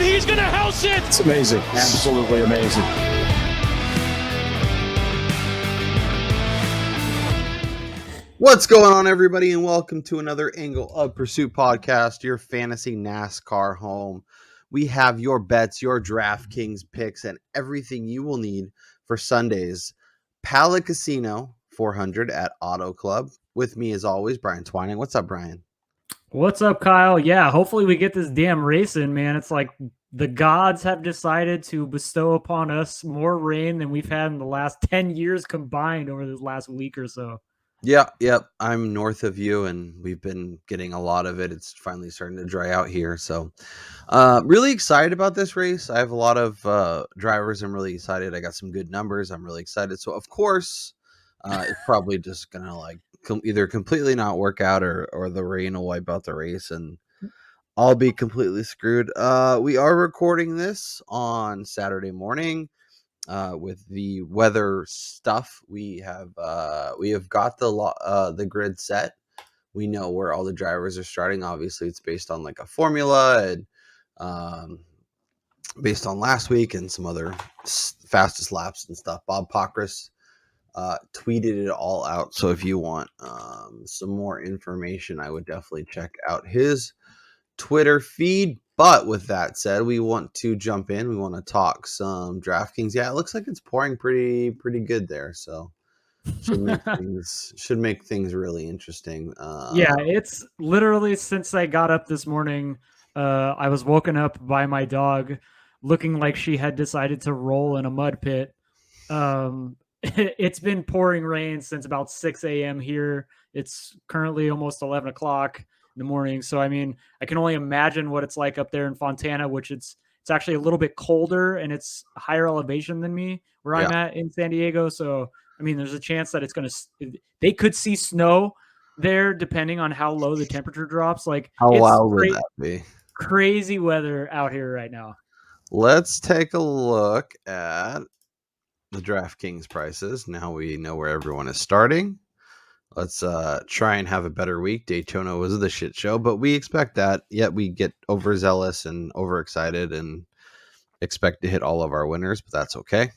and he's going to house it. It's amazing. Absolutely amazing. What's going on, everybody, and welcome to another Angle of Pursuit podcast, your fantasy NASCAR home. We have your bets, your DraftKings picks, and everything you will need for Sunday's Pala Casino 400 at Auto Club. With me, as always, Brian Twining. What's up, Brian? What's up, Kyle? Yeah, hopefully we get this damn race in, man. It's like the gods have decided to bestow upon us more rain than we've had in the last 10 years combined over this last week or so. Yep. I'm north of you, and we've been getting a lot of it. It's finally starting to dry out here. So really excited about this race. I have a lot of drivers. I'm really excited. I got some good numbers. I'm really excited. So, of course, it's probably just going to either completely not work out or the rain will wipe out the race, and I'll be completely screwed. We are recording this on Saturday morning. With the weather stuff, we have got the grid set. We know where all the drivers are starting. Obviously, it's based on like a formula and based on last week and some other fastest laps and stuff. Bob Pockris tweeted it all out. So if you want some more information, I would definitely check out his Twitter feed. But with that said, we want to jump in. We want to talk some DraftKings. Yeah, it looks like it's pouring pretty good there. So should make things really interesting. Yeah, it's literally since I got up this morning, I was woken up by my dog looking like she had decided to roll in a mud pit. It's been pouring rain since about 6 a.m. here. It's currently almost 11 o'clock in the morning. So, I mean, I can only imagine what it's like up there in Fontana, which it's actually a little bit colder and it's higher elevation than me where I'm at in San Diego. So, I mean, there's a chance that they could see snow there depending on how low the temperature drops. Like, how wild would that be? Crazy weather out here right now. Let's take a look at the DraftKings prices. Now we know where everyone is starting. Let's try and have a better week. Daytona was the shit show, but we expect that. Yet we get overzealous and overexcited and expect to hit all of our winners, but that's okay.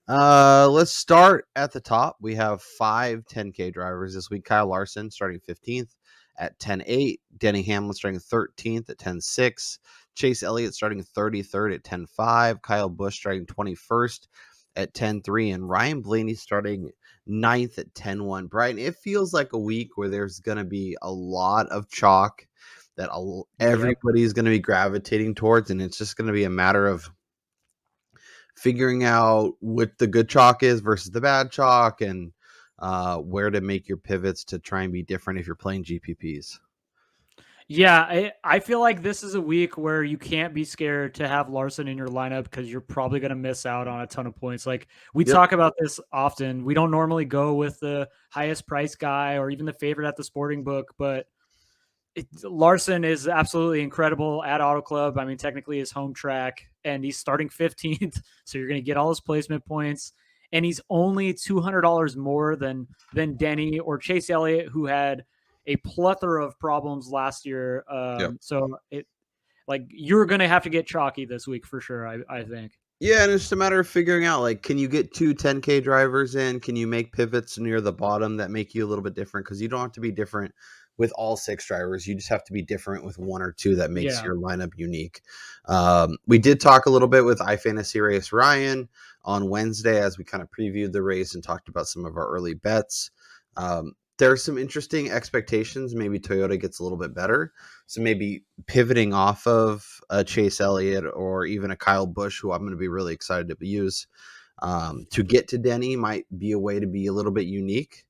Let's start at the top. We have 5 10K drivers this week. Kyle Larson starting 15th at 10.8. Denny Hamlin starting 13th at 10.6. Chase Elliott starting 33rd at 10.5. Kyle Busch starting 21st at 10.3. And Ryan Blaney starting 9th at 10.1. Brian, it feels like a week where there's going to be a lot of chalk that everybody's going to be gravitating towards, and it's just going to be a matter of figuring out what the good chalk is versus the bad chalk and where to make your pivots to try and be different if you're playing GPPs. Yeah, I feel like this is a week where you can't be scared to have Larson in your lineup because you're probably going to miss out on a ton of points. Like we talk about this often. We don't normally go with the highest price guy or even the favorite at the sporting book, but Larson is absolutely incredible at Auto Club. I mean, technically his home track, and he's starting 15th, so you're going to get all his placement points. And he's only $200 more than Denny or Chase Elliott, who had a plethora of problems last year. So you're going to have to get chalky this week for sure, I think. Yeah, and it's just a matter of figuring out, like, can you get 2 10K drivers in? Can you make pivots near the bottom that make you a little bit different? Because you don't have to be different with all 6 drivers. You just have to be different with 1 or 2 that makes your lineup unique. We did talk a little bit with iFantasy Race Ryan on Wednesday as we kind of previewed the race and talked about some of our early bets. There are some interesting expectations. Maybe Toyota gets a little bit better. So maybe pivoting off of a Chase Elliott or even a Kyle Busch, who I'm going to be really excited to use to get to Denny, might be a way to be a little bit unique.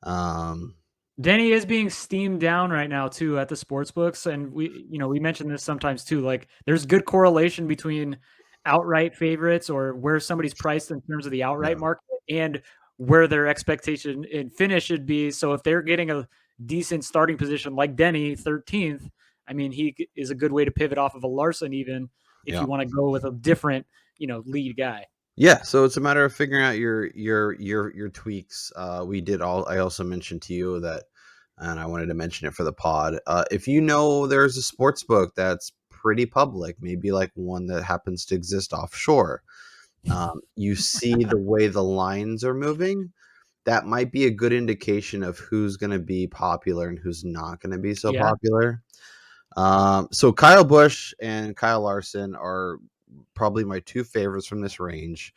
Denny is being steamed down right now too at the sports books. And we mentioned this sometimes too, like there's good correlation between outright favorites or where somebody's priced in terms of the outright market and where their expectation in finish should be. So if they're getting a decent starting position like Denny 13th, I mean, he is a good way to pivot off of a Larson, even if you want to go with a different, lead guy. Yeah, so it's a matter of figuring out your tweaks. I also mentioned to you that, and I wanted to mention it for the pod. If you know there's a sports book that's pretty public, maybe like one that happens to exist offshore. You see the way the lines are moving. That might be a good indication of who's going to be popular and who's not going to be so Yeah. popular. So Kyle Busch and Kyle Larson are probably my two favorites from this range,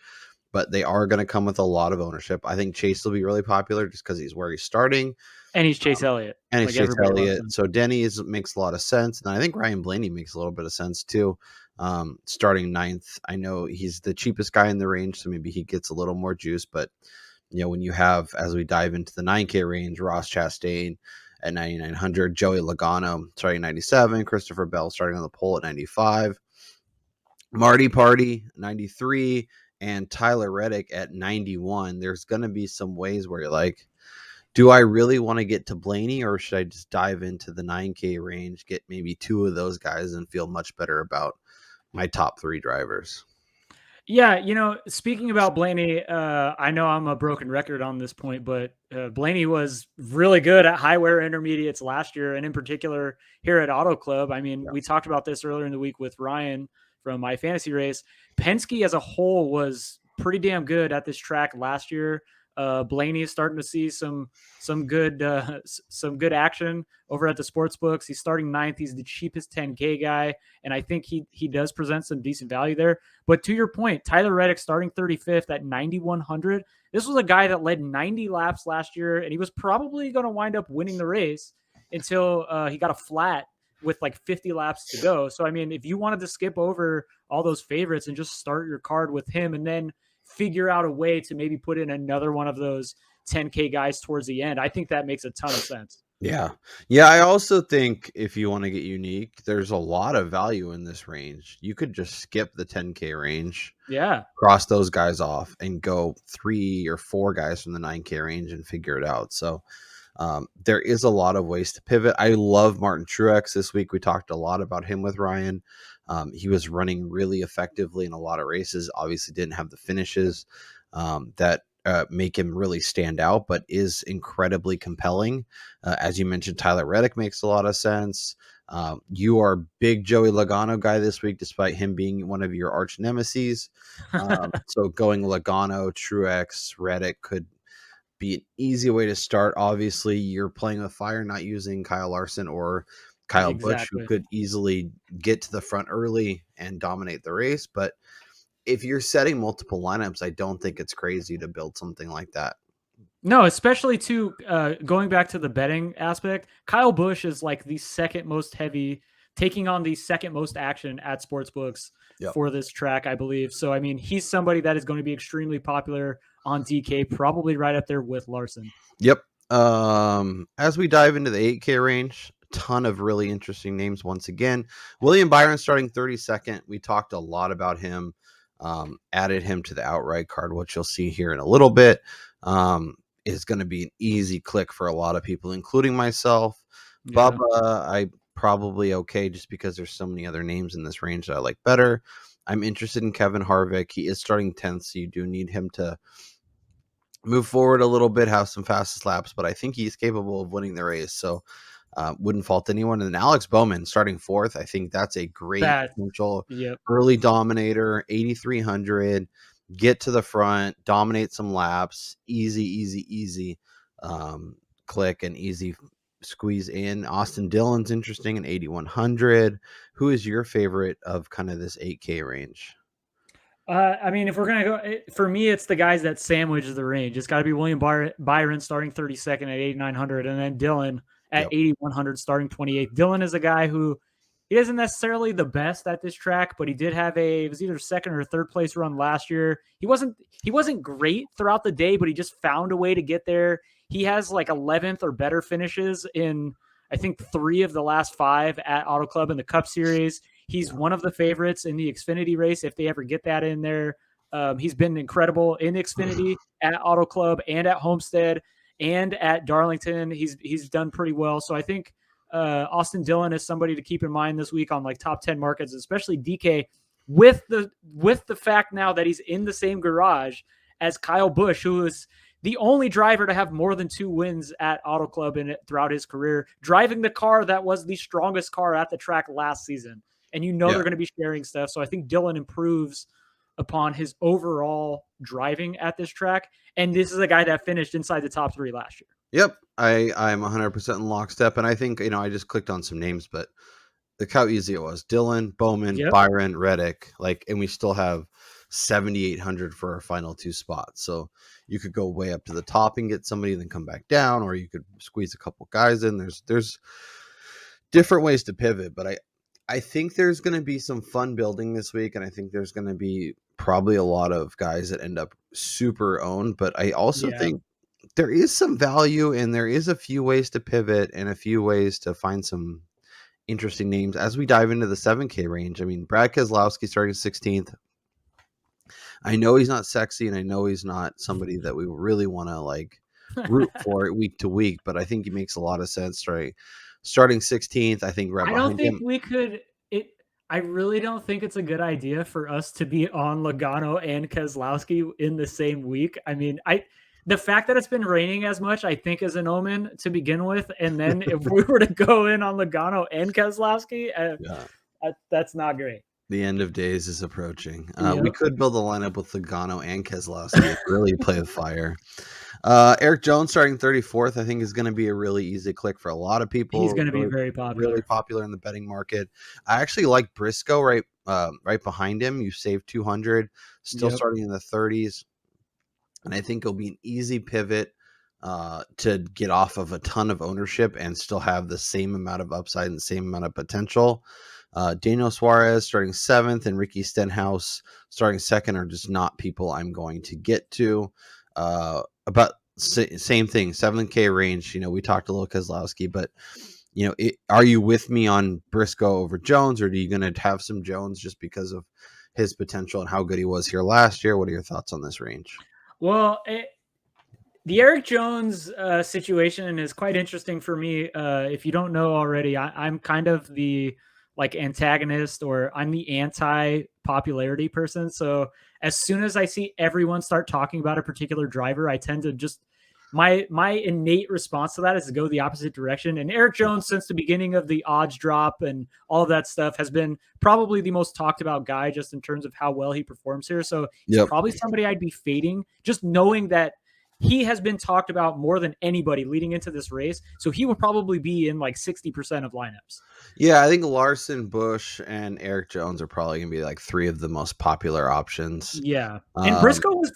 but they are going to come with a lot of ownership. I think Chase will be really popular just because he's where he's starting. And he's Chase Elliott. And it's Like, Chase everybody loves Elliott. him. So Denny makes a lot of sense. And I think Ryan Blaney makes a little bit of sense too. Starting ninth. I know he's the cheapest guy in the range, so maybe he gets a little more juice. But, when you have, as we dive into the 9K range, Ross Chastain at 9,900, Joey Logano starting 97, Christopher Bell starting on the pole at 95, Marty Party 93, and Tyler Reddick at 91. There's going to be some ways where you're like, do I really want to get to Blaney, or should I just dive into the 9K range, get maybe two of those guys, and feel much better about my top three drivers? Yeah, speaking about Blaney, I know I'm a broken record on this point, but Blaney was really good at high wear intermediates last year, and in particular here at Auto Club. I mean, we talked about this earlier in the week with Ryan from My Fantasy Race. Penske as a whole was pretty damn good at this track last year. Blaney is starting to see some good action over at the sports books. He's starting ninth. He's the cheapest 10K guy, and I think he does present some decent value there. But to your point, Tyler Reddick starting 35th at 9,100. This was a guy that led 90 laps last year, and he was probably going to wind up winning the race until he got a flat with like 50 laps to go. So, I mean, if you wanted to skip over all those favorites and just start your card with him and then figure out a way to maybe put in another one of those 10K guys towards the end, I think that makes a ton of sense. Yeah. I also think if you want to get unique, there's a lot of value in this range. You could just skip the 10K range. Yeah. Cross those guys off and go 3 or 4 guys from the 9K range and figure it out. So there is a lot of ways to pivot. I love Martin Truex this week. We talked a lot about him with Ryan. He was running really effectively in a lot of races. Obviously didn't have the finishes that make him really stand out, but is incredibly compelling. As you mentioned, Tyler Reddick makes a lot of sense. You are big Joey Logano guy this week, despite him being one of your arch nemesis. So going Logano, Truex, Reddick could be an easy way to start. Obviously, you're playing with fire, not using Kyle Larson or Kyle Busch, who could easily get to the front early and dominate the race. But if you're setting multiple lineups, I don't think it's crazy to build something like that. No, especially to going back to the betting aspect, Kyle Busch is like the second most heavy, taking on the second most action at sportsbooks for this track, I believe. So, I mean, he's somebody that is going to be extremely popular on DK, probably right up there with Larson. Yep. As we dive into the 8K range, a ton of really interesting names once again. William Byron starting 32nd. We talked a lot about him. Added him to the outright card, which you'll see here in a little bit. Is going to be an easy click for a lot of people, including myself. Yeah. Bubba, I probably okay just because there's so many other names in this range that I like better. I'm interested in Kevin Harvick. He is starting 10th, so you do need him to move forward a little bit, have some fastest laps, but I think he's capable of winning the race. So wouldn't fault anyone. And then Alex Bowman starting 4th. I think that's a great potential early dominator, 8,300, get to the front, dominate some laps, easy click and easy squeeze in. Austin Dillon's interesting in 8,100. Who is your favorite of kind of this 8K range? I mean, if we're going to go, for me, it's the guys that sandwich the range. It's got to be William Byron starting 32nd at 8,900, and then Dillon at 8,100 starting 28th. Dillon is a guy who he isn't necessarily the best at this track, but he did have it was either second or third place run last year. He wasn't great throughout the day, but he just found a way to get there. He has like 11th or better finishes in, I think, 3 of the last 5 at Auto Club in the Cup Series. He's one of the favorites in the Xfinity race if they ever get that in there. He's been incredible in Xfinity at Auto Club and at Homestead and at Darlington. He's done pretty well. So I think Austin Dillon is somebody to keep in mind this week on like top 10 markets, especially DK, with the fact now that he's in the same garage as Kyle Busch, who is the only driver to have more than 2 wins at Auto Club throughout his career, driving the car that was the strongest car at the track last season. and they're going to be sharing stuff. So I think Dylan improves upon his overall driving at this track. And this is a guy that finished inside the top 3 last year. Yep. I'm 100% in lockstep. And I think, I just clicked on some names, but look how easy it was. Dylan, Bowman, Byron, Reddick, and we still have 7,800 for our final 2 spots. So you could go way up to the top and get somebody, then come back down, or you could squeeze a couple guys in. There's different ways to pivot, but I think there's going to be some fun building this week, and I think there's going to be probably a lot of guys that end up super owned, but I also think there is some value, and there is a few ways to pivot and a few ways to find some interesting names as we dive into the 7K range. I mean, Brad Keselowski starting 16th. I know he's not sexy, and I know he's not somebody that we really want to root for week to week, but I think he makes a lot of sense, right? Starting 16th, I think I don't think we could. I really don't think it's a good idea for us to be on Logano and Keselowski in the same week. I mean, the fact that it's been raining as much, I think, is an omen to begin with. And then if we were to go in on Logano and Keselowski, that's not great. The end of days is approaching. We could build a lineup with Logano and Keselowski, really play with fire. Eric Jones starting 34th, I think, is going to be a really easy click for a lot of people. He's going to be very popular. Really popular in the betting market. I actually like Briscoe right behind him. You save 200, still starting in the 30s. And I think it'll be an easy pivot to get off of a ton of ownership and still have the same amount of upside and the same amount of potential. Daniel Suarez starting 7th and Ricky Stenhouse starting 2nd are just not people I'm going to get to. About same thing, 7K range. We talked a little Keselowski, but are you with me on Briscoe over Jones, or are you going to have some Jones just because of his potential and how good he was here last year? What are your thoughts on this range? Well, the Eric Jones situation is quite interesting for me. If you don't know already, I'm kind of the antagonist, or I'm the anti-popularity person. So as soon as I see everyone start talking about a particular driver, I tend to just my innate response to that is to go the opposite direction. And Eric Jones, since the beginning of the odds drop and all of that stuff, has been probably the most talked about guy just in terms of how well he performs here. So he's probably somebody I'd be fading, just knowing that he has been talked about more than anybody leading into this race. So he will probably be in 60% of lineups. Yeah, I think Larson, Busch, and Eric Jones are probably going to be 3 of the most popular options. Yeah. And Briscoe was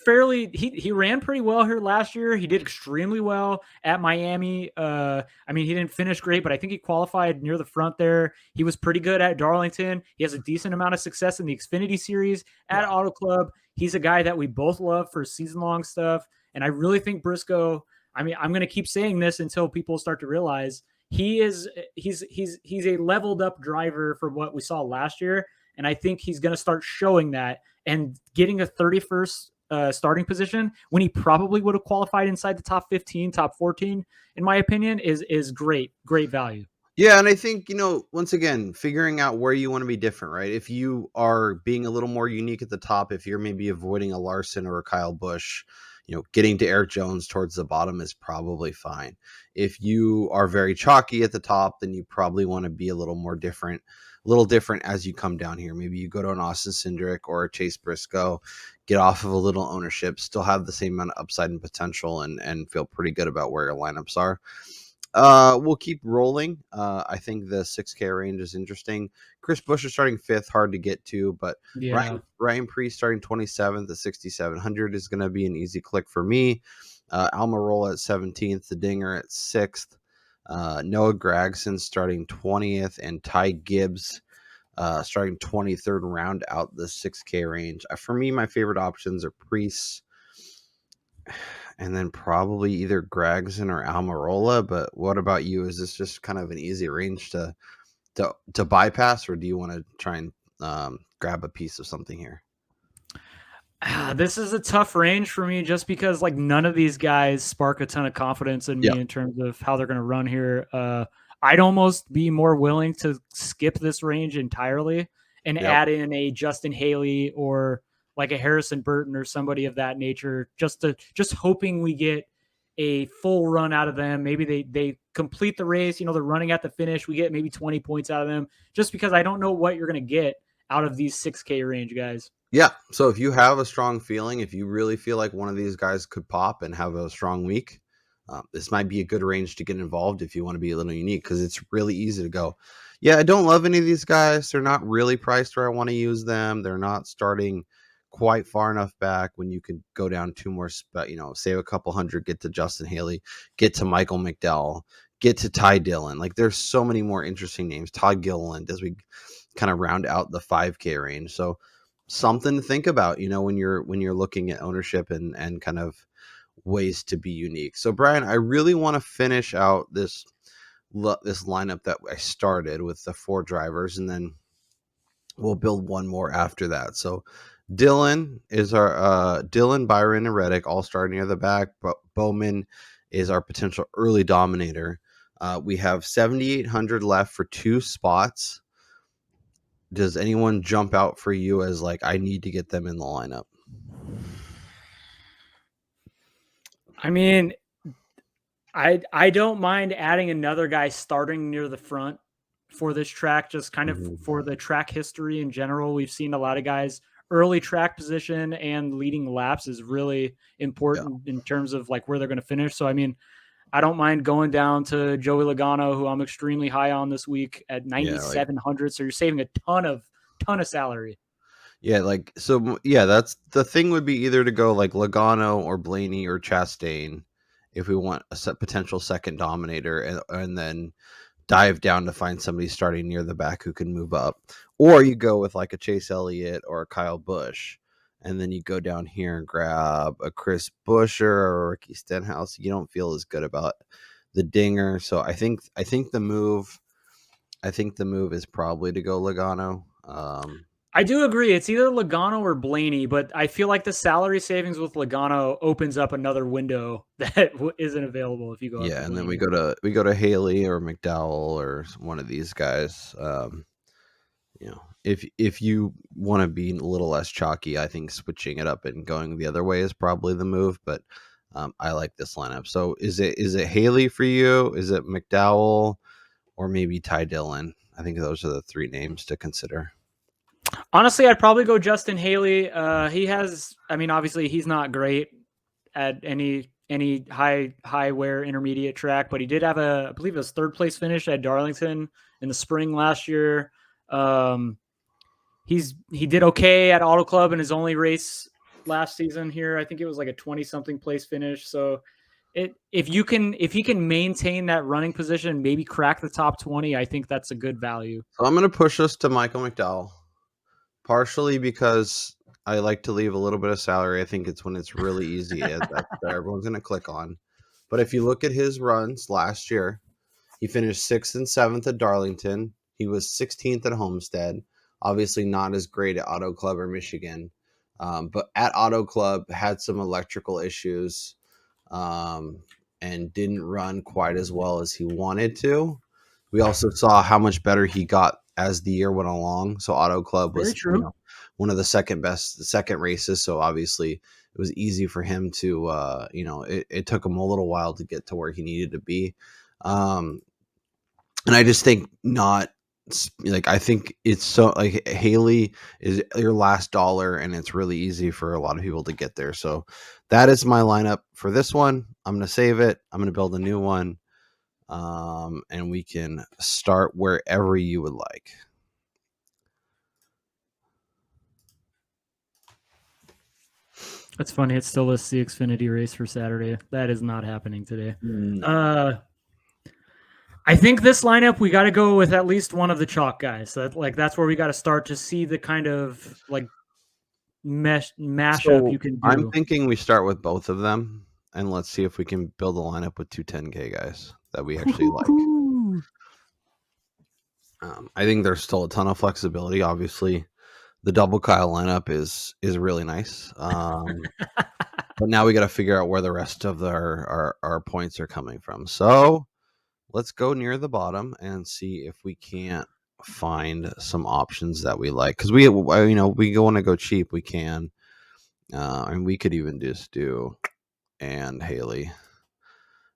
he ran pretty well here last year. He did extremely well at Miami. I mean, he didn't finish great, but I think he qualified near the front there. He was pretty good at Darlington. He has a decent amount of success in the Xfinity Series at Auto Club. He's a guy that we both love for season-long stuff. And I really think Briscoe, I mean, I'm going to keep saying this until people start to realize he's a leveled up driver from what we saw last year. And I think he's going to start showing that, and getting a 31st starting position when he probably would have qualified inside the top 15, top 14, in my opinion, is great value. Yeah, and I think, once again, figuring out where you want to be different, right? If you are being a little more unique at the top, if you're maybe avoiding a Larson or a Kyle Busch, getting to Eric Jones towards the bottom is probably fine. If you are very chalky at the top, then you probably want to be a little different as you come down here. Maybe you go to an Austin Cindric or a Chase Briscoe, get off of a little ownership, still have the same amount of upside and potential, and feel pretty good about where your lineups are. We'll keep rolling. I think the 6K range is interesting. Chris Busch is starting 5th, hard to get to, but Ryan Preece starting 27th at 6,700 is going to be an easy click for me. Almirola at 17th, the Dinger at 6th, Noah Gragson starting 20th, and Ty Gibbs starting 23rd, round out the 6K range. For me, my favorite options are Preece, and then probably either Gragson or Almirola. But what about you? Is this just kind of an easy range to bypass, or do you want to try and grab a piece of something here? This is a tough range for me, just because none of these guys spark a ton of confidence in me in terms of how they're going to run here. I'd almost be more willing to skip this range entirely and add in a Justin Haley or a Harrison Burton or somebody of that nature, just hoping we get a full run out of them. Maybe they complete the race. They're running at the finish. We get maybe 20 points out of them, just because I don't know what you're going to get out of these 6K range guys. Yeah. So if you have a strong feeling, if you really feel like one of these guys could pop and have a strong week, this might be a good range to get involved if you want to be a little unique, because it's really easy to go, yeah, I don't love any of these guys. They're not really priced where I want to use them. They're not starting quite far enough back when you could go down two more, save a couple hundred, get to Justin Haley, get to Michael McDowell, get to Ty Dillon. Like, there's so many more interesting names. Todd Gilliland, as we kind of round out the 5K range. So something to think about, when you're looking at ownership and kind of ways to be unique. So Brian, I really want to finish out this lineup that I started with the 4 drivers, and then we'll build one more after that. So Dylan is our Dylan, Byron, and Reddick all starting near the back. But Bowman is our potential early dominator. We have 7,800 left for 2 spots. Does anyone jump out for you as like, I need to get them in the lineup? I mean, I don't mind adding another guy starting near the front for this track, just kind of for the track history in general. We've seen a lot of guys early track position and leading laps is really important in terms of like where they're going to finish. So, I mean, I don't mind going down to Joey Logano, who I'm extremely high on this week at 9,700. So you're saving a ton of salary. Yeah, like, so yeah, that's the thing, would be either to go like Logano or Blaney or Chastain if we want a potential second dominator, and then dive down to find somebody starting near the back who can move up. Or you go with like a Chase Elliott or a Kyle Busch, and then you go down here and grab a Chris Buescher or a Ricky Stenhouse. You don't feel as good about the dinger. So I think the move is probably to go Logano. I do agree. It's either Logano or Blaney, but I feel like the salary savings with Logano opens up another window that isn't available if you go. Yeah, and then we go to Haley or McDowell or one of these guys. If you want to be a little less chalky, I think switching it up and going the other way is probably the move. But I like this lineup. So is it Haley for you? Is it McDowell, or maybe Ty Dillon? I think those are the 3 names to consider. Honestly, I'd probably go Justin Haley. Obviously he's not great at any high wear intermediate track, but he did have I believe his 3rd place finish at Darlington in the spring last year. He did okay at Auto Club in his only race last season here. I think it was like a 20-something place finish. So if he can maintain that running position, maybe crack the top 20, I think that's a good value. So I'm going to push us to Michael McDowell, partially because I like to leave a little bit of salary. I think it's when it's really easy that everyone's going to click on. But if you look at his runs last year, he finished 6th and 7th at Darlington. He was 16th at Homestead. Obviously not as great at Auto Club or Michigan. But at Auto Club had some electrical issues and didn't run quite as well as he wanted to. We also saw how much better he got as the year went along. So Auto Club was one of the second races. So obviously it was easy for him to, it took him a little while to get to where he needed to be. And I just think I think it's so like Haley is your last dollar, and it's really easy for a lot of people to get there. So that is my lineup for this one. I'm going to save it. I'm going to build a new one. And we can start wherever you would like. That's funny. It still lists the Xfinity race for Saturday. That is not happening today. I think this lineup, we got to go with at least one of the chalk guys. So that's where we got to start to see the kind of like mashup you can do. I'm thinking we start with both of them, and let's see if we can build a lineup with 2 10K guys that we actually like. I think there's still a ton of flexibility. Obviously, the double Kyle lineup is really nice. But now we got to figure out where the rest of our points are coming from. So let's go near the bottom and see if we can't find some options that we like. Because we want to go cheap, we can. And we could even just do and Haley.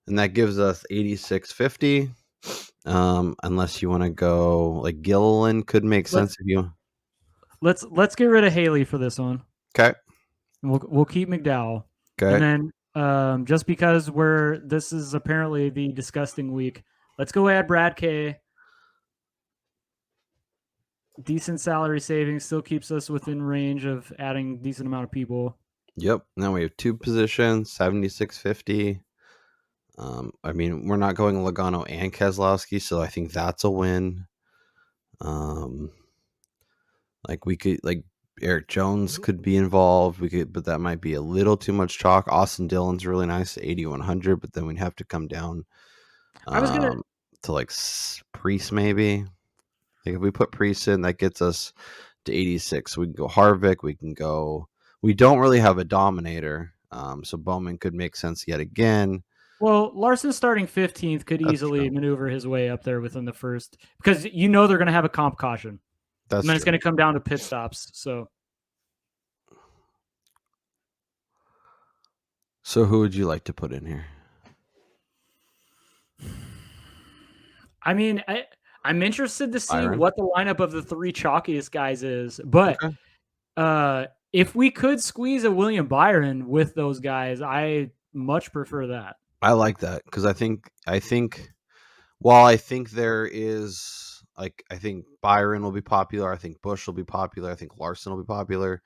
and that gives us 86.50. Unless you want to go like Gilliland could make sense if you. Let's get rid of Haley for this one. Okay. We'll keep McDowell. Okay. And then just because this is apparently the disgusting week, let's go add Brad K. Decent salary savings still keeps us within range of adding decent amount of people. Yep. Now we have 2 positions, 76.50. I mean, we're not going Logano and Keselowski, so I think that's a win. Like we could, like Eric Jones could be involved. We could, but that might be a little too much chalk. Austin Dillon's really nice at 8,100, but then we'd have to come down I was gonna to like Priest maybe. Like if we put Priest in, that gets us to 86. We can go Harvick. We can go. We don't really have a dominator, so Bowman could make sense yet again. Well, Larson starting 15th could easily maneuver his way up there within the first, because they're going to have a comp caution. That's and then it's going to come down to pit stops. So who would you like to put in here? I mean, I'm interested to see what the lineup of the 3 chalkiest guys is, but if we could squeeze a William Byron with those guys, I much prefer that. I like that because I think while I think there is I think Byron will be popular, I think Busch will be popular, I think Larson will be popular.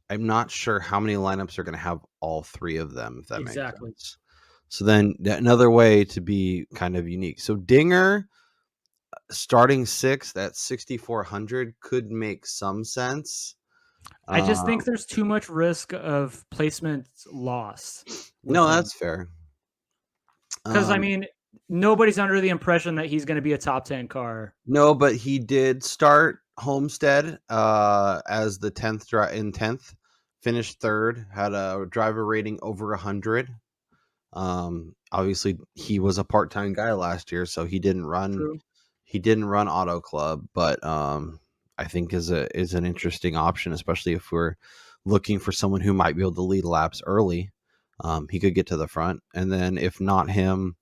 I'm not sure how many lineups are going to have all 3 of them, if that makes sense. So then another way to be kind of unique. So Dinger starting 6th at 6,400 could make some sense. I just think there's too much risk of placement loss. No, that's fair. Because I mean, nobody's under the impression that he's going to be a top 10 car. No, but he did start Homestead as the 10th in 10th, finished 3rd, had a driver rating over 100. Obviously he was a part-time guy last year, so he didn't run. True. He didn't run Auto Club, but I think is an interesting option, especially if we're looking for someone who might be able to lead laps early. He could get to the front, and then if not him,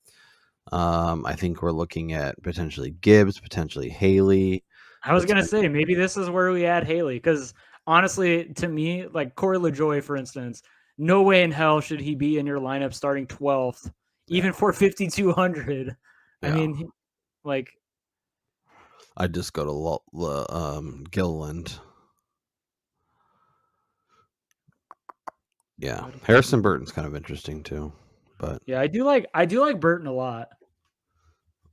I think we're looking at potentially Gibbs, potentially Haley. I was gonna say maybe this is where we add Haley, because honestly, to me, like Corey LaJoie, for instance, no way in hell should he be in your lineup starting 12th, even for 5,200. I mean, like, I just go to Gilliland. Yeah, Harrison Burton's kind of interesting too, but yeah, I do like Burton a lot.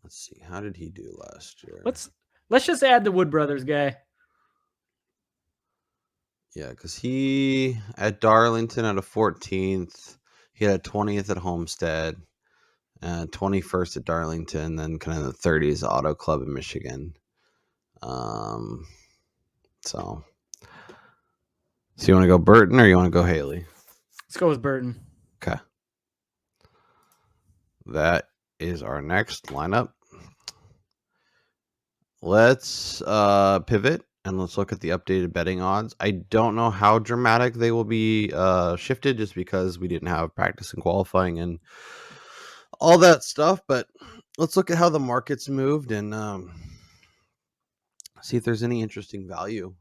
Let's see, how did he do last year? Let's just add the Wood Brothers guy. Yeah, because he at Darlington at a 14th, he had a 20th at Homestead, 21st at Darlington, then kind of the 30s Auto Club in Michigan. So you want to go Burton or you want to go Haley? Let's go with Burton. Okay. That is our next lineup. Let's pivot and let's look at the updated betting odds. I don't know how dramatic they will be shifted just because we didn't have practice and qualifying and all that stuff, but let's look at how the market's moved and see if there's any interesting value.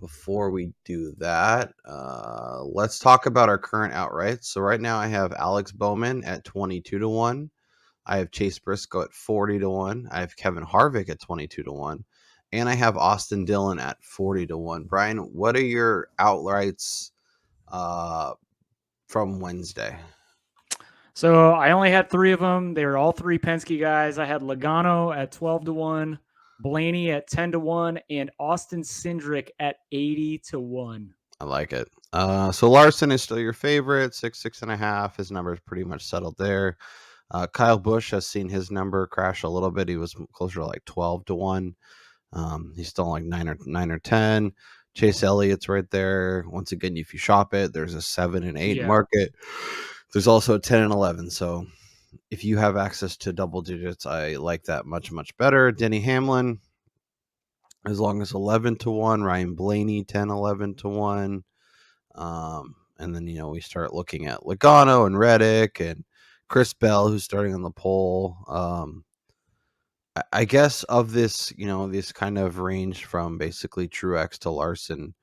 Before we do that, let's talk about our current outrights. So right now I have Alex Bowman at 22-1. I have Chase Briscoe at 40-1. I have Kevin Harvick at 22-1. And I have Austin Dillon at 40-1. Brian, what are your outrights from Wednesday? So I only had 3 of them. They were all 3 Penske guys. I had Logano at 12-1. Blaney at 10-1, and Austin Cindric at 80-1. I like it. So Larson is still your favorite, 6.5. His number is pretty much settled there. Kyle Busch has seen his number crash a little bit. He was closer to like 12-1. He's still like 9 or 10. Chase Elliott's right there. Once again, if you shop it, there's a 7 and 8 market. There's also a 10 and 11. So if you have access to double digits, I like that much, much better. Denny Hamlin, as long as 11-1. Ryan Blaney, 10-11-1. And then, we start looking at Logano and Reddick and Chris Bell, who's starting on the pole. I guess of this, this kind of range from basically Truex to Larson.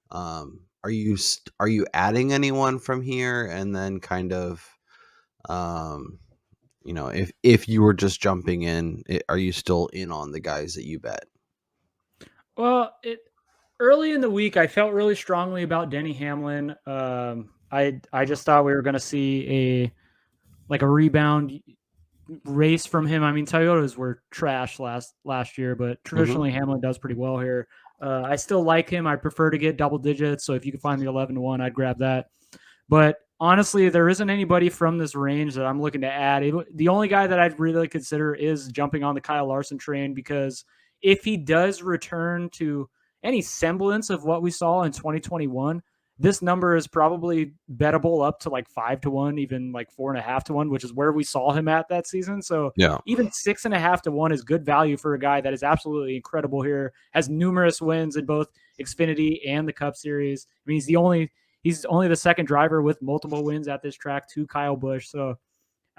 Are you adding anyone from here, and then kind of, if you were just jumping in, are you still in on the guys that you bet? Well, early in the week, I felt really strongly about Denny Hamlin. I just thought we were going to see a rebound race from him. I mean, Toyotas were trash last year, but traditionally Hamlin does pretty well here. I still like him. I prefer to get double digits. So if you could find the 11-1, I'd grab that. But honestly, there isn't anybody from this range that I'm looking to add. The only guy that I'd really consider is jumping on the Kyle Larson train, because if he does return to any semblance of what we saw in 2021, this number is probably bettable up to like 5-1, even like 4.5-1, which is where we saw him at that season. So Yeah. even 6.5-1 is good value for a guy that is absolutely incredible here, has numerous wins in both Xfinity and the Cup Series. I mean, he's only the second driver with multiple wins at this track to Kyle Busch. So,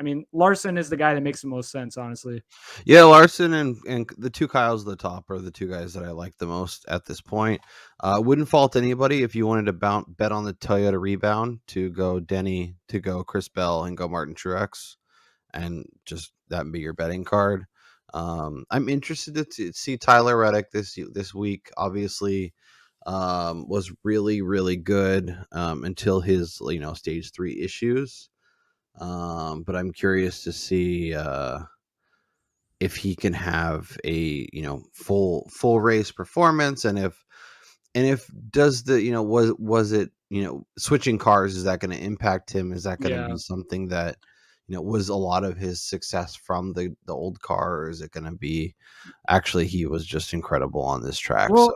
I mean, Larson is the guy that makes the most sense, honestly. Yeah, Larson and the two Kyles at the top are the two guys that I like the most at this point. Wouldn't fault anybody if you wanted to bet on the Toyota rebound to go Denny, to go Chris Bell, and go Martin Truex, and just that be your betting card. I'm interested to see Tyler Reddick this week. Obviously, was really, really good until his stage 3 issues. But I'm curious to see if he can have a full race performance, and if does the was it switching cars, is that going to impact him? Is that going to be something that was a lot of his success from the old car, or is it going to be actually he was just incredible on this track? Well,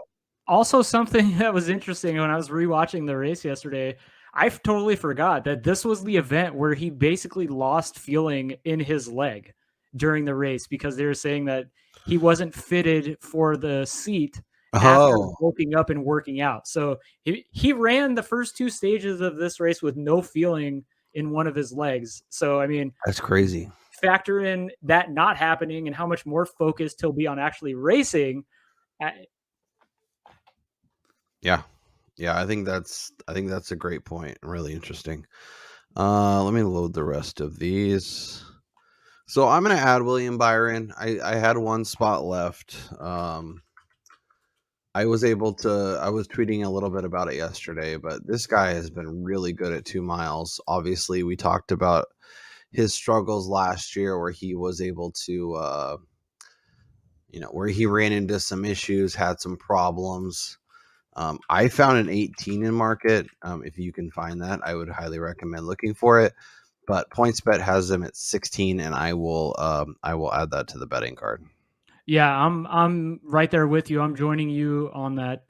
also something that was interesting when I was rewatching the race yesterday, I totally forgot that this was the event where he basically lost feeling in his leg during the race, because they were saying that he wasn't fitted for the seat after bulking up and working out. So he ran the first 2 stages of this race with no feeling in one of his legs. So, I mean, that's crazy. Factor in that not happening and how much more focused he'll be on actually racing. Yeah, I think that's a great point. Really interesting. Let me load the rest of these. So I'm gonna add William Byron. I had one spot left. I was tweeting a little bit about it yesterday, but this guy has been really good at 2 miles. Obviously, we talked about his struggles last year where he was able to where he ran into some issues, had some problems. I found an 18 in market. If you can find that, I would highly recommend looking for it. But PointsBet has them at 16, and I will add that to the betting card. Yeah, I'm right there with you. I'm joining you on that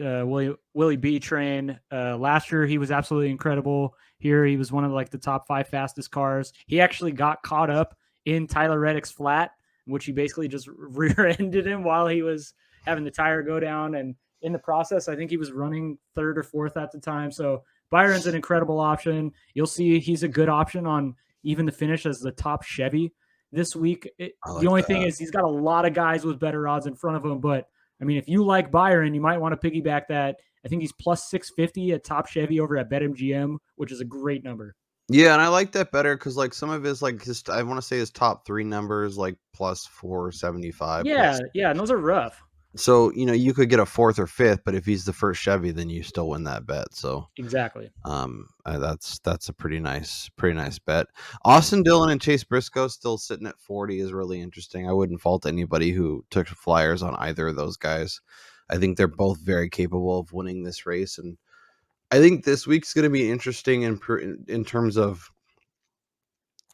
Willie B train. Last year he was absolutely incredible. Here he was one of the top 5 fastest cars. He actually got caught up in Tyler Reddick's flat, which he basically just rear-ended him while he was having the tire go down. And in the process, I think he was running 3rd or 4th at the time. So Byron's an incredible option. You'll see he's a good option on even the finish as the top Chevy this week. The only thing is he's got a lot of guys with better odds in front of him. But, I mean, if you like Byron, you might want to piggyback that. I think he's plus 650 at top Chevy over at BetMGM, which is a great number. Yeah, and I like that better because some of his I want to say his top 3 numbers plus 475. Yeah, and those are rough. So you could get a 4th or 5th, but if he's the first Chevy, then you still win that bet. So exactly. That's a pretty nice bet. Austin Dillon and Chase Briscoe still sitting at 40 is really interesting. I wouldn't fault anybody who took flyers on either of those guys. I think they're both very capable of winning this race, and I think this week's going to be interesting in terms of,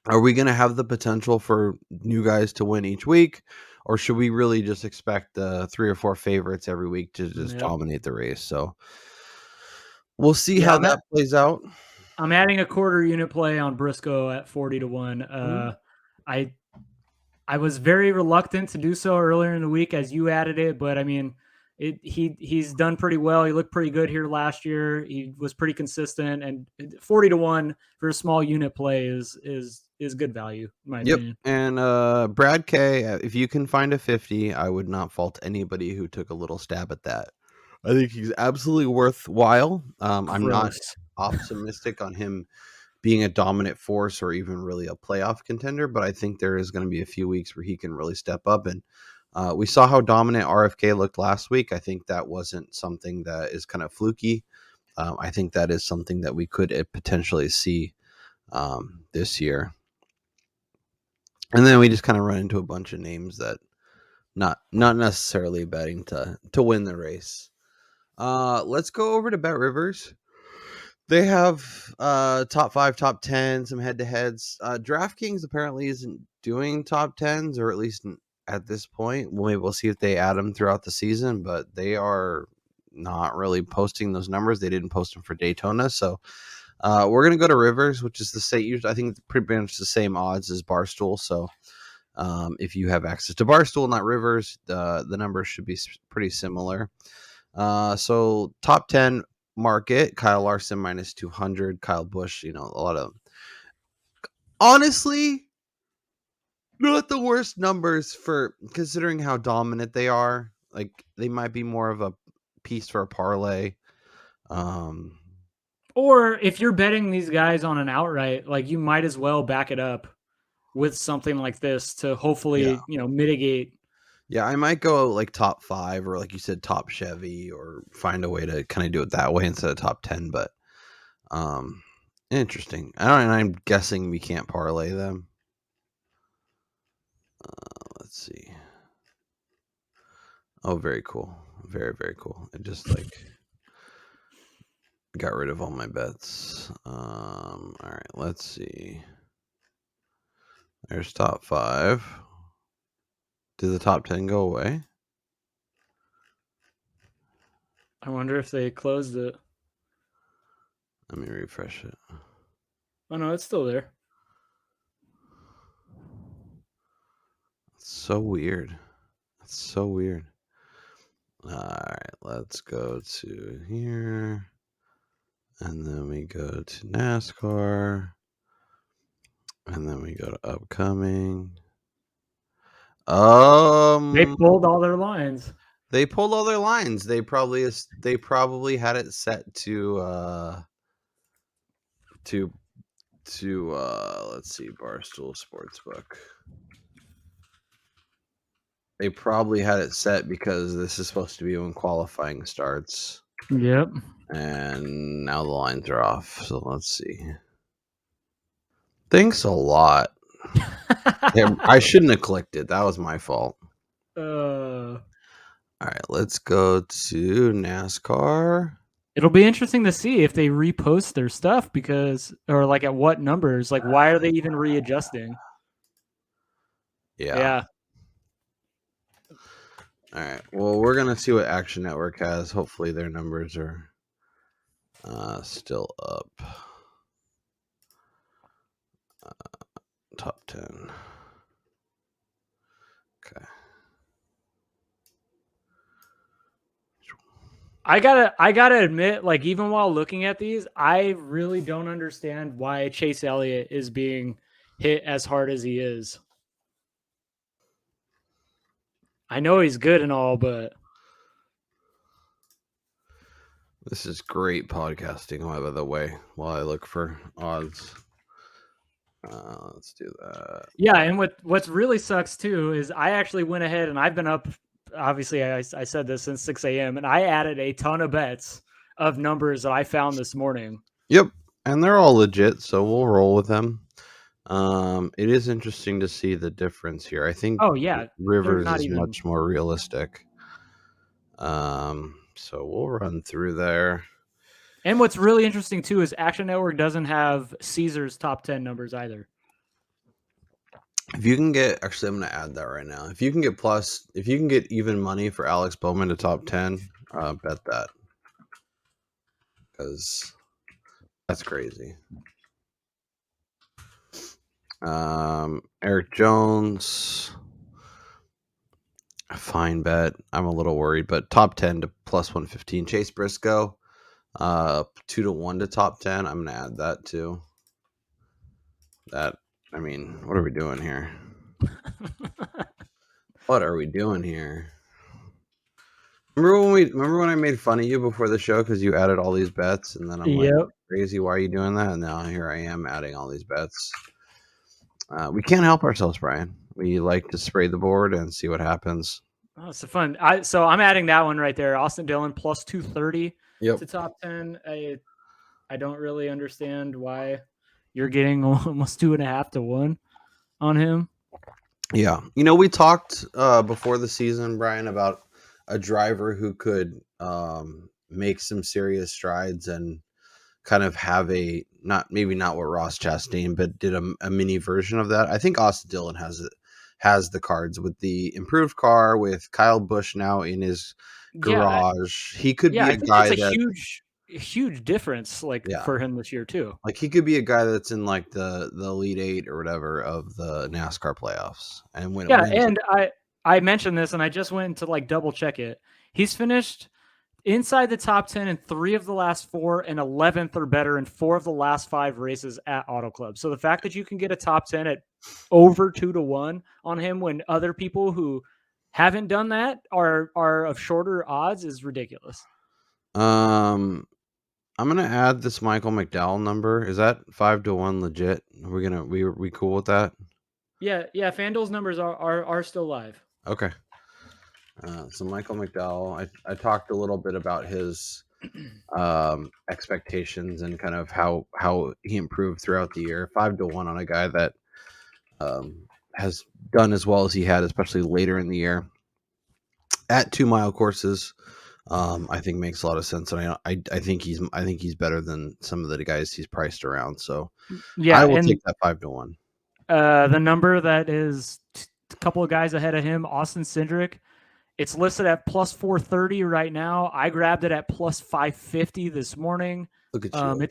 are we going to have the potential for new guys to win each week, or should we really just expect 3 or 4 favorites every week to just dominate the race? So we'll see how that plays out. I'm adding a quarter unit play on Briscoe at 40-1. I was very reluctant to do so earlier in the week as you added it, but I mean, he's done pretty well. He looked pretty good here last year. He was pretty consistent, and 40-1 for a small unit play is good value in my Yep. opinion. And Brad K, if you can find a 50, I would not fault anybody who took a little stab at that. I think he's absolutely worthwhile. I'm not Gross. optimistic on him being a dominant force or even really a playoff contender, but I think there is going to be a few weeks where he can really step up. And we saw how dominant RFK looked last week. I think that wasn't something that is kind of fluky. I think that is something that we could potentially see this year. And then we just kind of run into a bunch of names that not necessarily betting to win the race. Let's go over to Bet Rivers. They have top 5, top 10, some head to heads. DraftKings apparently isn't doing top 10s, or at least at this point. Well, maybe we'll see if they add them throughout the season, but they are not really posting those numbers. They didn't post them for Daytona, so we're gonna go to Rivers, which is the state. I think it's pretty much the same odds as Barstool. So if you have access to Barstool, not Rivers, the numbers should be pretty similar. So top 10 market, Kyle Larson minus 200, Kyle Busch, a lot of, honestly, not the worst numbers for considering how dominant they are. Like, they might be more of a piece for a parlay. Or if you're betting these guys on an outright, like you might as well back it up with something like this to hopefully, mitigate. Yeah, I might go like top 5 or like you said, top Chevy, or find a way to kind of do it that way instead of top 10. But interesting. I'm guessing we can't parlay them. Let's see. Oh, very cool. Very, very cool. It just got rid of all my bets. All right, let's see. There's top 5. Did the top 10 go away? I wonder if they closed it. Let me refresh it. Oh no, it's still there. It's so weird. It's so weird. All right, let's go to here. And then we go to NASCAR. And then we go to upcoming. They pulled all their lines. They pulled all their lines. They probably had it set to let's see, Barstool Sportsbook. They probably had it set because this is supposed to be when qualifying starts. Yep. And now the lines are off. So let's see. Thanks a lot. I shouldn't have clicked it. That was my fault. All right, let's go to NASCAR. It'll be interesting to see if they repost their stuff or like at what numbers. Like, why are they even readjusting? Yeah. All right. Well, we're gonna see what Action Network has. Hopefully, their numbers are still up. Top 10. Okay. I gotta admit, like, even while looking at these, I really don't understand why Chase Elliott is being hit as hard as he is. I know he's good and all, but this is great podcasting, by the way, while I look for odds. Let's do that. Yeah, and what's really sucks too is I actually went ahead and I've been up. Obviously, I said this since 6 a.m. and I added a ton of bets of numbers that I found this morning. Yep, and they're all legit, so we'll roll with them. It is interesting to see the difference here. I think Rivers is much more realistic. So we'll run through there. And what's really interesting too is Action Network doesn't have Caesar's top 10 numbers either. If you can get, actually, I'm going to add that right now. If you can get even money for Alex Bowman to top 10, bet that. Because that's crazy. Eric Jones. A fine bet. I'm a little worried, but top 10 to plus 115. Chase Briscoe, 2-1 to top 10. I'm gonna add that too. That, I mean, what are we doing here? What are we doing here? Remember when I made fun of you before the show because you added all these bets, and then I'm like, Yep. crazy, why are you doing that? And now here I am adding all these bets. We can't help ourselves, Brian. We like to spray the board and see what happens. Oh, it's fun. So I'm adding that one right there. Austin Dillon plus 230 to top 10. I don't really understand why you're getting almost 2.5 to 1 on him. Yeah. We talked before the season, Brian, about a driver who could make some serious strides and kind of have maybe not what Ross Chastain, but did a mini version of that. I think Austin Dillon has the cards with the improved car, with Kyle Busch now in his garage. He could be I a think guy that's that huge difference for him this year too. like he could be a guy that's in like the Elite Eight or whatever of the NASCAR playoffs and win. And I mentioned this and I just went to like double check it. He's finished inside the top 10 in 3 of the last 4 and 11th or better in 4 of the last 5 races at Auto Club. So the fact that you can get a top 10 at over 2 to 1 on him when other people who haven't done that are of shorter odds is ridiculous. I'm gonna add this Michael McDowell number. Is that 5 to 1 legit? Are we cool with that? Yeah. FanDuel's numbers are still live. Okay. So Michael McDowell, I talked a little bit about his expectations and kind of how he improved throughout the year. 5 to 1 on a guy that has done as well as he had, especially later in the year at 2-mile courses. I think makes a lot of sense, and I think he's better than some of the guys he's priced around. So yeah, I will take that 5 to 1. The number that is a couple of guys ahead of him, Austin Cindric, it's listed at plus 430 right now. I grabbed it at plus 550 this morning. Look at you.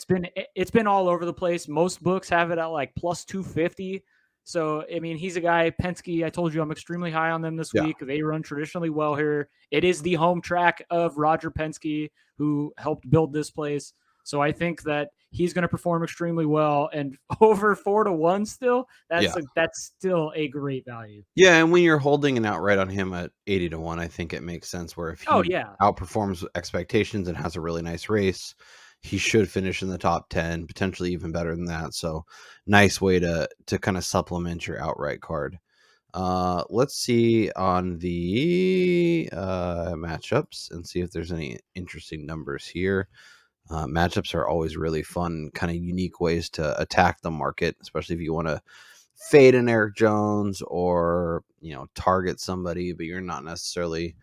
It's been all over the place. Most books have it at like plus 250. So, I mean, he's a guy, Penske, I told you I'm extremely high on them this week. They run traditionally well here. It is the home track of Roger Penske, who helped build this place. So I think that he's going to perform extremely well, and over 4 to 1 still, that's still a great value. Yeah, and when you're holding an outright on him at 80 to 1, I think it makes sense where if he outperforms expectations and has a really nice race, he should finish in the top 10, potentially even better than that. So nice way to kind of supplement your outright card. Let's see on the matchups and see if there's any interesting numbers here. Matchups are always really fun, kind of unique ways to attack the market, especially if you want to fade an Eric Jones or target somebody, but you're not necessarily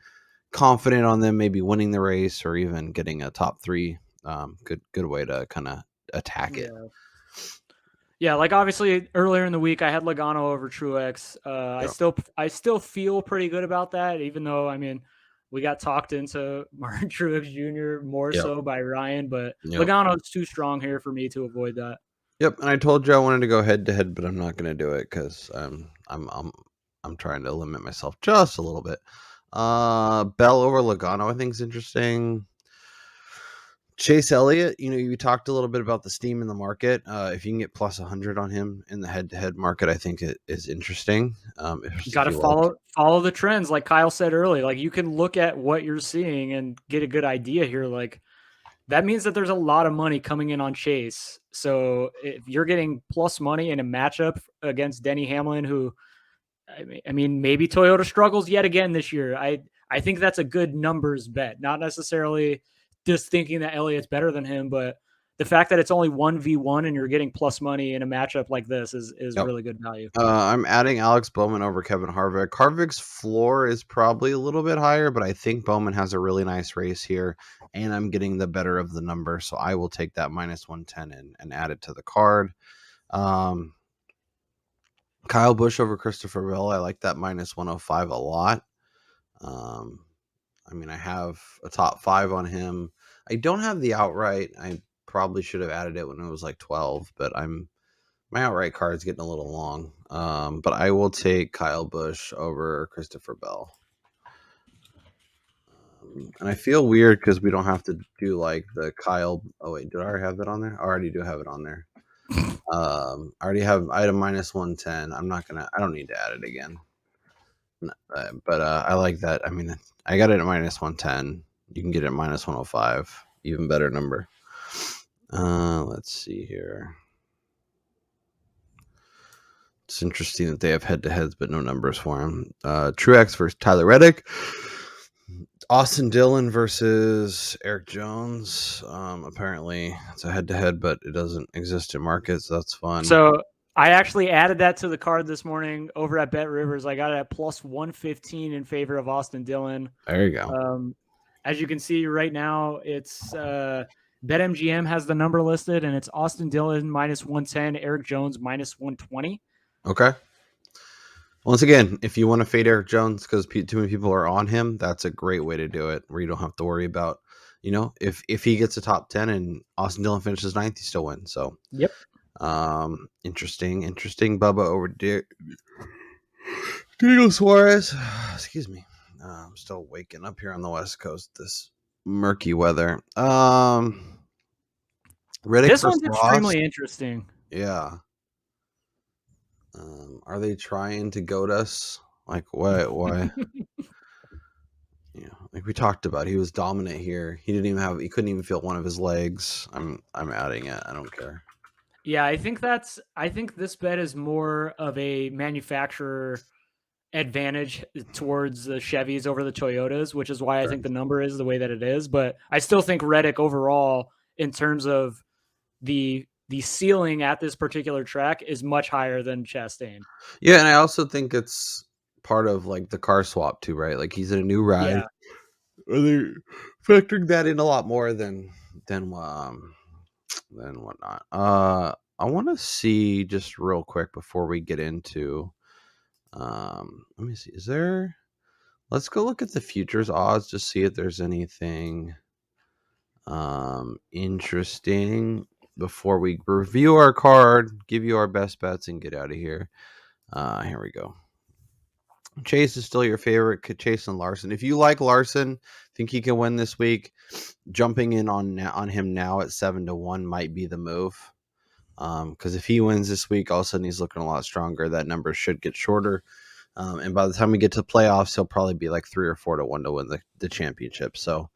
confident on them maybe winning the race or even getting a top 3. Good way to kind of attack it. Yeah, like obviously earlier in the week I had Logano over Truex. I still feel pretty good about that, even though I mean we got talked into Martin Truex Jr. more so by Ryan, but Logano's too strong here for me to avoid that. Yep, and I told you I wanted to go head to head, but I'm not going to do it because I'm trying to limit myself just a little bit. Bell over Logano, I think is interesting. Chase Elliott, you talked a little bit about the steam in the market. If you can get plus 100 on him in the head-to-head market, I think it is interesting. You got to follow the trends, like Kyle said earlier. Like you can look at what you're seeing and get a good idea here. Like that means that there's a lot of money coming in on Chase. So if you're getting plus money in a matchup against Denny Hamlin, who I mean, maybe Toyota struggles yet again this year. I think that's a good numbers bet, not necessarily just thinking that Elliott's better than him, but the fact that it's only 1v1 and you're getting plus money in a matchup like this is really good value. I'm adding Alex Bowman over Kevin Harvick. Harvick's floor is probably a little bit higher, but I think Bowman has a really nice race here, and I'm getting the better of the number, so I will take that minus 110 and add it to the card. Kyle Busch over Christopher Bell. I like that minus 105 a lot. I mean, I have a top 5 on him. I don't have the outright. I probably should have added it when it was like 12, but my outright card's getting a little long. But I will take Kyle Busch over Christopher Bell. And I feel weird because we don't have to do like the Kyle. Oh wait, did I already have that on there? I already do have it on there. I already have item minus 110. I don't need to add it again. But I like that. I mean, I got it at minus 110. You can get it at minus 105. Even better number. Let's see here. It's interesting that they have head-to-heads, but no numbers for him. Truex versus Tyler Reddick. Austin Dillon versus Eric Jones. Apparently, it's a head-to-head, but it doesn't exist in markets. So that's fun. So I actually added that to the card this morning over at Bet Rivers. I got it at plus 115 in favor of Austin Dillon. There you go. As you can see right now, it's BetMGM has the number listed, and it's Austin Dillon minus 110, Eric Jones minus 120. Okay. Once again, if you want to fade Eric Jones because too many people are on him, that's a great way to do it, where you don't have to worry about, if he gets a top 10 and Austin Dillon finishes 9th, he still wins. So, yep. Interesting. Bubba over Diego Suarez. Excuse me. I'm still waking up here on the West Coast. This murky weather. Riddick this one's Ross. extremely interesting. Yeah. Are they trying to goat us? Like what? Why? Like we talked about, he was dominant here. He couldn't even feel one of his legs. I'm adding it. I don't care. Yeah, I think this bet is more of a manufacturer advantage towards the Chevys over the Toyotas, which is why I think the number is the way that it is. But I still think Reddick overall, in terms of the ceiling at this particular track, is much higher than Chastain. Yeah, and I also think it's part of like the car swap too, right? Like he's in a new ride. Yeah. They're factoring that in a lot more than whatnot. I want to see just real quick before we get into. Let me see. Let's go look at the futures odds to see if there's anything interesting before we review our card, give you our best bets, and get out of here. Here we go. Chase is still your favorite. Chase and Larson. If you like Larson, think he can win this week, jumping in on him now at 7-1 might be the move. Because if he wins this week, all of a sudden he's looking a lot stronger. That number should get shorter. And by the time we get to the playoffs, he'll probably be like 3 or 4-1 to win the championship. So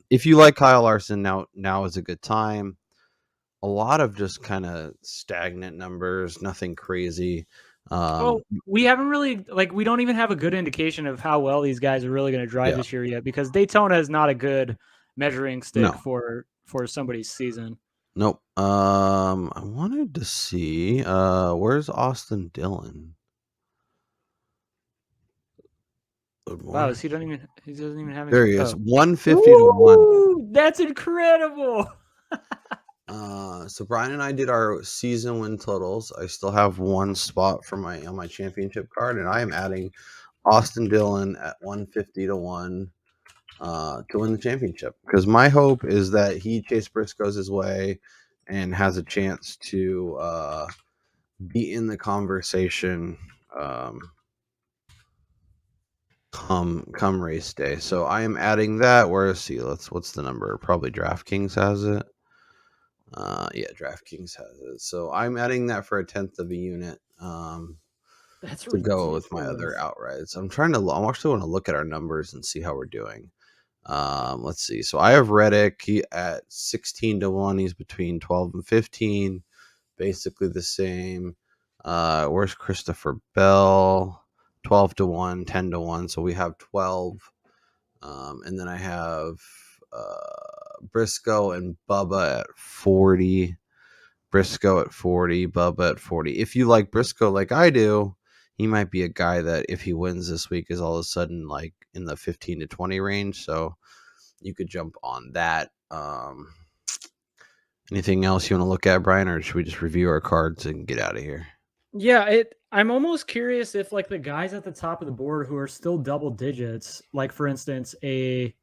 if you like Kyle Larson, now is a good time. A lot of just kind of stagnant numbers, nothing crazy. We haven't really, we don't even have a good indication of how well these guys are really going to drive this year yet, because Daytona is not a good measuring stick for somebody's season. Nope. I wanted to see where's Austin Dillon? Wow, he doesn't even have. There he is, 150-1. That's incredible. So Brian and I did our season win totals. I still have one spot for on my championship card, and I am adding Austin Dillon at 150-1 to win the championship, because my hope is that Chase Briscoe's his way and has a chance to be in the conversation come race day. So I am adding that. What's the number? Probably DraftKings has it. Yeah, DraftKings has it. So I'm adding that for 1/10 of a unit. That's to go with my other outrights. I actually want to look at our numbers and see how we're doing. Let's see. So I have Reddick. He at 16-1. He's between 12 and 15. Basically the same. Where's Christopher Bell? 12-1, 10-1. So we have 12. And then I have Briscoe and Bubba at 40. Briscoe at 40, Bubba at 40. If you like Briscoe like I do, he might be a guy that if he wins this week is all of a sudden like in the 15 to 20 range. So you could jump on that. Anything else you want to look at, Brian, or should we just review our cards and get out of here? Yeah, I'm almost curious if like the guys at the top of the board who are still double digits, like for instance a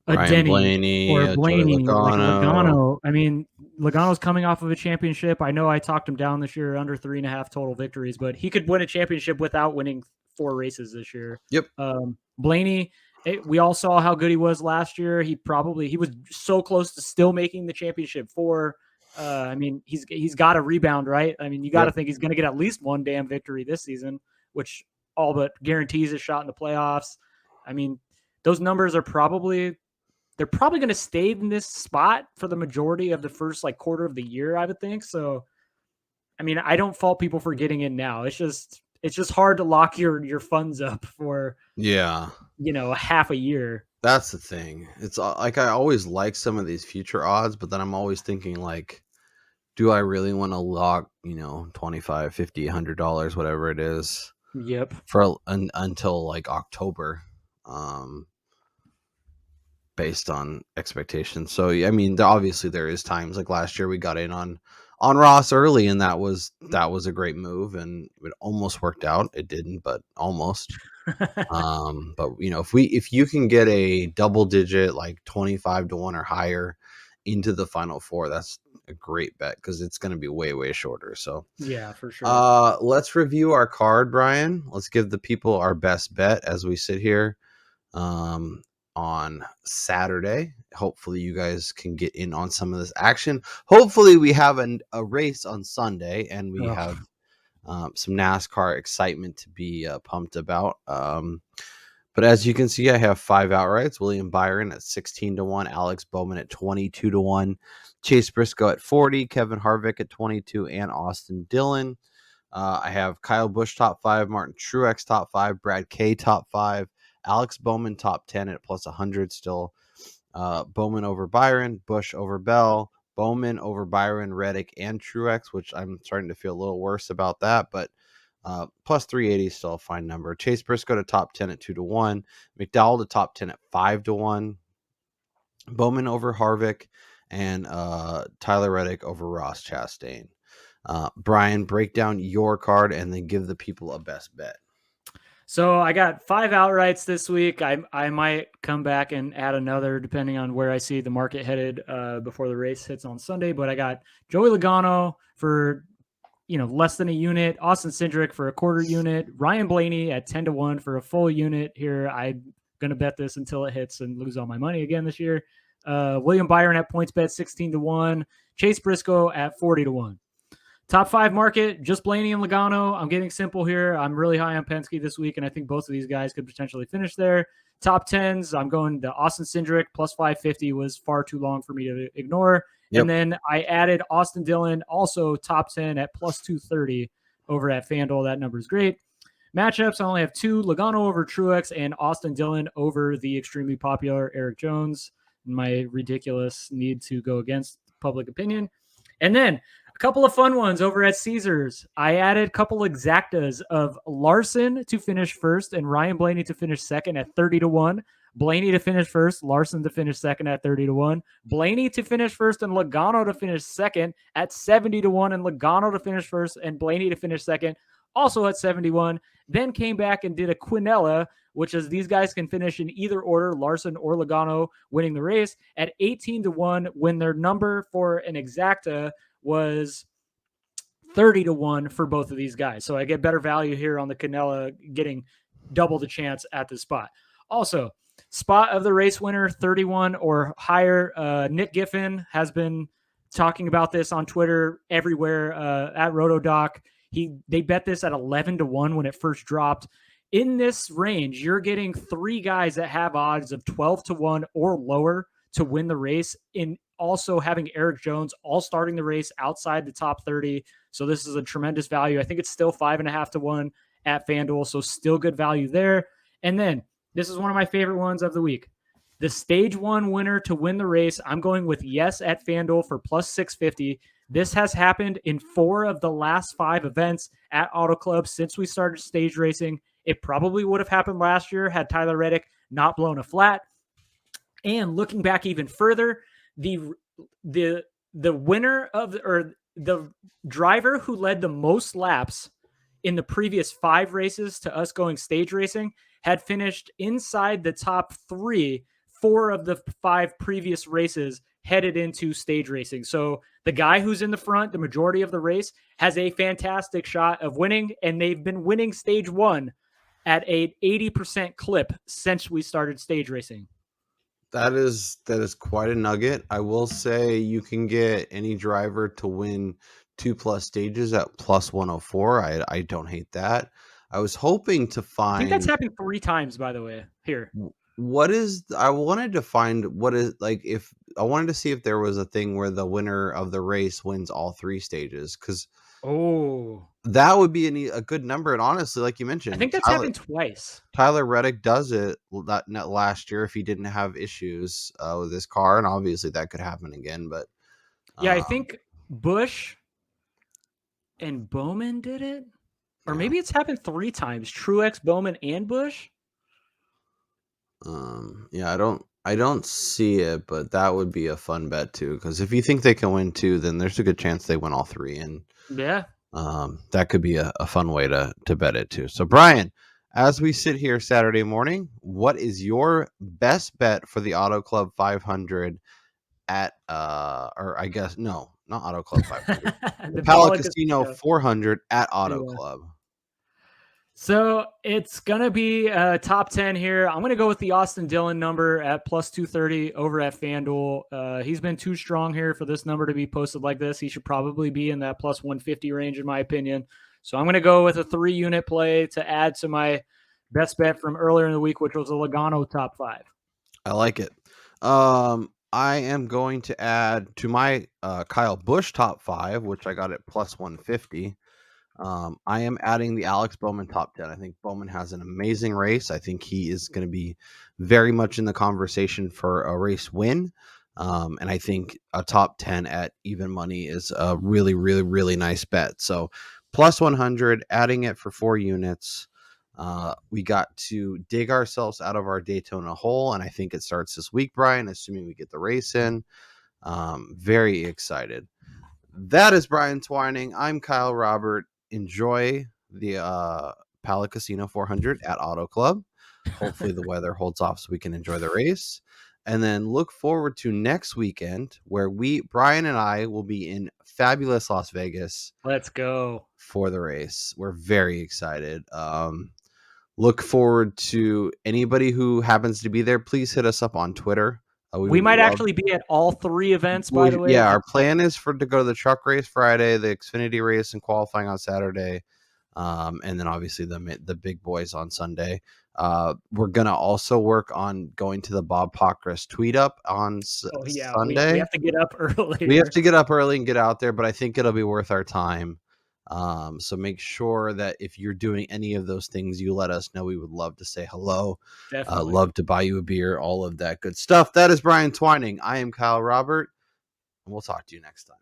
Denny Blaney, or Blaney, like Logano. I mean, Logano's coming off of a championship. I know I talked him down this year, under 3.5 total victories, but he could win a championship without winning 4 races this year. Yep. Blaney We all saw how good he was last year. He was so close to still making the championship four. I mean, he's got a rebound, right? I mean, you got to think he's going to get at least one damn victory this season, which all but guarantees a shot in the playoffs. I mean, those numbers are probably going to stay in this spot for the majority of the first quarter of the year, I would think. So, I mean, I don't fault people for getting in now. It's just hard to lock your funds up for a half a year. That's the thing. It's like I always like some of these future odds, but then I'm always thinking like, do I really want to lock, $25, $50, $100, whatever it is? Yep. For until like October, based on expectations. So I mean, obviously there is times like last year we got in on Ross early, and that was a great move, and it almost worked out. It didn't, but almost. But if you can get a double digit like 25-1 or higher into the final four, that's a great bet because it's going to be way shorter. So yeah, for sure. Let's review our card, Brian. Let's give the people our best bet as we sit here on Saturday. Hopefully you guys can get in on some of this action. Hopefully we have a race on Sunday, and we have some NASCAR excitement to be pumped about. But as you can see, I have 5 outrights. William Byron at 16-1, Alex Bowman at 22-1, Chase Briscoe at 40, Kevin Harvick at 22, and Austin Dillon. I have Kyle Busch top 5, Martin Truex top 5, Brad K top 5, Alex Bowman top 10 at plus 100 still. Bowman over Byron, Busch over Bell, Bowman over Byron, Reddick, and Truex, which I'm starting to feel a little worse about that, but plus 380 is still a fine number. Chase Briscoe to top 10 at 2-1, McDowell to top 10 at 5-1, Bowman over Harvick, and Tyler Reddick over Ross Chastain. Brian, break down your card and then give the people a best bet. So I got 5 outrights this week. I might come back and add another depending on where I see the market headed before the race hits on Sunday. But I got Joey Logano for less than a unit, Austin Cindric for a quarter unit, Ryan Blaney at 10-1 for a full unit here. I'm gonna bet this until it hits and lose all my money again this year. William Byron at PointsBet 16-1, Chase Briscoe at 40-1. Top 5 market, just Blaney and Logano. I'm getting simple here. I'm really high on Penske this week, and I think both of these guys could potentially finish there. Top 10s, I'm going to Austin Cindric, plus 550 was far too long for me to ignore. Yep. And then I added Austin Dillon, also top 10 at plus 230 over at FanDuel. That number is great. Matchups, I only have 2, Logano over Truex and Austin Dillon over the extremely popular Eric Jones. My ridiculous need to go against public opinion. And then couple of fun ones over at Caesars. I added a couple exactas of Larson to finish first and Ryan Blaney to finish second at 30-1. Blaney to finish first, Larson to finish second at 30-1. Blaney to finish first and Logano to finish second at 70-1, and Logano to finish first and Blaney to finish second also at 71. Then came back and did a Quinella, which is these guys can finish in either order, Larson or Logano winning the race at 18-1 when their number for an exacta was 30-1 for both of these guys. So I get better value here on the Canella, getting double the chance at the spot. Also, spot of the race winner, 31 or higher. Nick Giffen has been talking about this on Twitter everywhere at RotoDoc. They bet this at 11-1 when it first dropped. In this range, you're getting 3 guys that have odds of 12-1 or lower to win the race, in also having Eric Jones all starting the race outside the top 30. So this is a tremendous value. I think it's still 5.5-1 at FanDuel. So still good value there. And then this is one of my favorite ones of the week. The stage 1 winner to win the race. I'm going with Yes at FanDuel for plus 650. This has happened in 4 of the last 5 events at Auto Club since we started stage racing. It probably would have happened last year had Tyler Reddick not blown a flat. And looking back even further, the winner of the driver who led the most laps in the previous 5 races to us going stage racing had finished inside the top 3 4 of the 5 previous races headed into stage racing. So the guy who's in the front the majority of the race has a fantastic shot of winning, and they've been winning stage 1 at an 80% clip since we started stage racing. That is quite a nugget. I will say you can get any driver to win 2+ stages at plus 104. I don't hate that. I was hoping to I think that's find happened 3 times, by the way, here. I wanted to find what is like if I wanted to see if there was a thing where the winner of the race wins all 3 stages, because Oh, that would be a good number. And honestly, like you I mentioned, think that's happened twice. Tyler Reddick does it that last year if he didn't have issues with his car, and obviously that could happen again. But Yeah, I think Busch and Bowman did it, or maybe it's happened 3 times. Truex, Bowman, and Busch. yeah, I don't see it, but that would be a fun bet too. Because if you think they can win 2, then there's a good chance they win all 3, and Yeah. that could be a fun way to bet it too. So Brian, as we sit here Saturday morning, what is your best bet for the Auto Club 500 at or I guess no, not Auto Club 500. The The Pala Pala Casino Casino. 400 at Auto Yeah. Club. So it's going to be top 10 here. I'm going to go with the Austin Dillon number at plus 230 over at FanDuel. He's been too strong here for this number to be posted like this. He should probably be in that plus 150 range, in my opinion. So I'm going to go with a 3-unit play to add to my best bet from earlier in the week, which was a Logano top 5. I like it. I am going to add to my Kyle Busch top 5, which I got at plus 150. I am adding the Alex Bowman top 10. I think Bowman has an amazing race. I think he is going to be very much in the conversation for a race win. And I think a top 10 at even money is a really, really, really nice bet. So plus 100, adding it for 4 units. We got to dig ourselves out of our Daytona hole, and I think it starts this week, Brian, assuming we get the race in. Very excited. That is Brian Twining. I'm Kyle Robert. Enjoy the Pala Casino 400 at Auto Club. Hopefully the weather holds off so we can enjoy the race. And then look forward to next weekend where Brian and I will be in fabulous Las Vegas. Let's go. For the race. We're very excited. Look forward to anybody who happens to be there. Please hit us up on Twitter. We might actually be at all 3 events, by the way. Yeah, our plan is to go to the truck race Friday, the Xfinity race and qualifying on Saturday, and then obviously the big boys on Sunday. We're gonna also work on going to the Bob Pockris tweet up on Sunday. We have to get up early. We have to get up early and get out there, but I think it'll be worth our time. So make sure that if you're doing any of those things, you let us know. We would love to say hello. Definitely. Love to buy you a beer, all of that good stuff. That is Brian Twining. I am Kyle Robert, and we'll talk to you next time.